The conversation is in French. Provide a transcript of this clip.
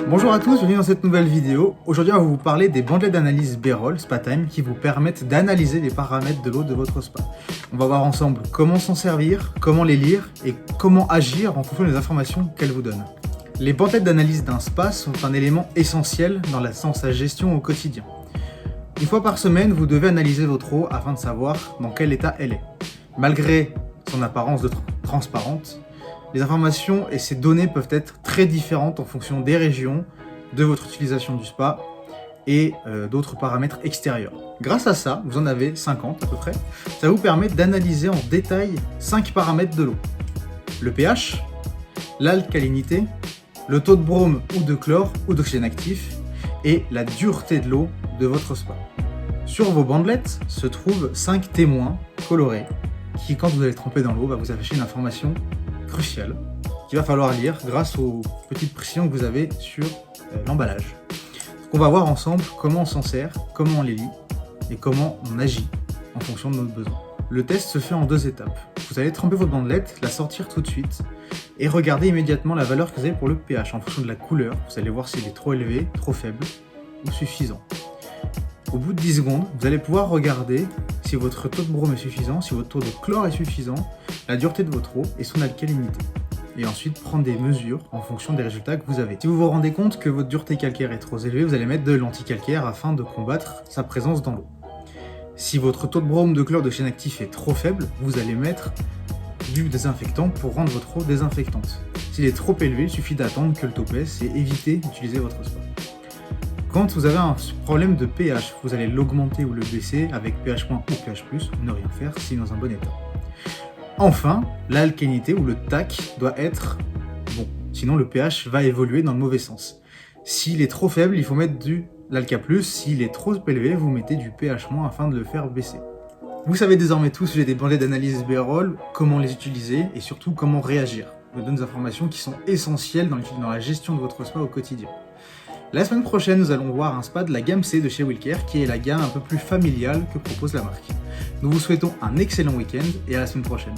Bonjour à tous, bienvenue dans cette nouvelle vidéo. Aujourd'hui, on va vous parler des bandelettes d'analyse B-Roll SpaTime qui vous permettent d'analyser les paramètres de l'eau de votre spa. On va voir ensemble comment s'en servir, comment les lire et comment agir en fonction des informations qu'elles vous donnent. Les bandelettes d'analyse d'un spa sont un élément essentiel dans sa gestion au quotidien. Une fois par semaine, vous devez analyser votre eau afin de savoir dans quel état elle est. Malgré son apparence transparente, les informations et ces données peuvent être très différentes en fonction des régions, de votre utilisation du spa et d'autres paramètres extérieurs. Grâce à ça, vous en avez 50 à peu près, ça vous permet d'analyser en détail 5 paramètres de l'eau. Le pH, l'alcalinité, le taux de brome ou de chlore ou d'oxygène actif et la dureté de l'eau de votre spa. Sur vos bandelettes se trouvent 5 témoins colorés qui, quand vous allez tremper dans l'eau, va vous afficher une information cruciale qu'il va falloir lire grâce aux petites précisions que vous avez sur l'emballage. Donc on va voir ensemble comment on s'en sert, comment on les lit et comment on agit en fonction de notre besoin. Le test se fait en 2 étapes. Vous allez tremper votre bandelette, la sortir tout de suite et regarder immédiatement la valeur que vous avez pour le pH en fonction de la couleur. Vous allez voir s'il est trop élevé, trop faible ou suffisant. Au bout de 10 secondes, vous allez pouvoir regarder si votre taux de brome est suffisant, si votre taux de chlore est suffisant, la dureté de votre eau et son alcalinité. Et ensuite prendre des mesures en fonction des résultats que vous avez. Si vous vous rendez compte que votre dureté calcaire est trop élevée, vous allez mettre de l'anticalcaire afin de combattre sa présence dans l'eau. Si votre taux de brome, de chlore, d'oxygène actif est trop faible, vous allez mettre du désinfectant pour rendre votre eau désinfectante. S'il est trop élevé, il suffit d'attendre que le taux baisse et éviter d'utiliser votre spa. Quand vous avez un problème de pH, vous allez l'augmenter ou le baisser avec pH- ou pH+, ou ne rien faire s'il est dans un bon état. Enfin, l'alcalinité ou le TAC doit être bon, sinon le pH va évoluer dans le mauvais sens. S'il est trop faible, il faut mettre de l'alka+, s'il est trop élevé, vous mettez du pH- afin de le faire baisser. Vous savez désormais tout au sujet des bandelettes d'analyse B-Roll, comment les utiliser et surtout comment réagir. Je vous donne des informations qui sont essentielles dans la gestion de votre spa au quotidien. La semaine prochaine, nous allons voir un spa de la gamme C de chez Wilcare, qui est la gamme un peu plus familiale que propose la marque. Nous vous souhaitons un excellent week-end et à la semaine prochaine.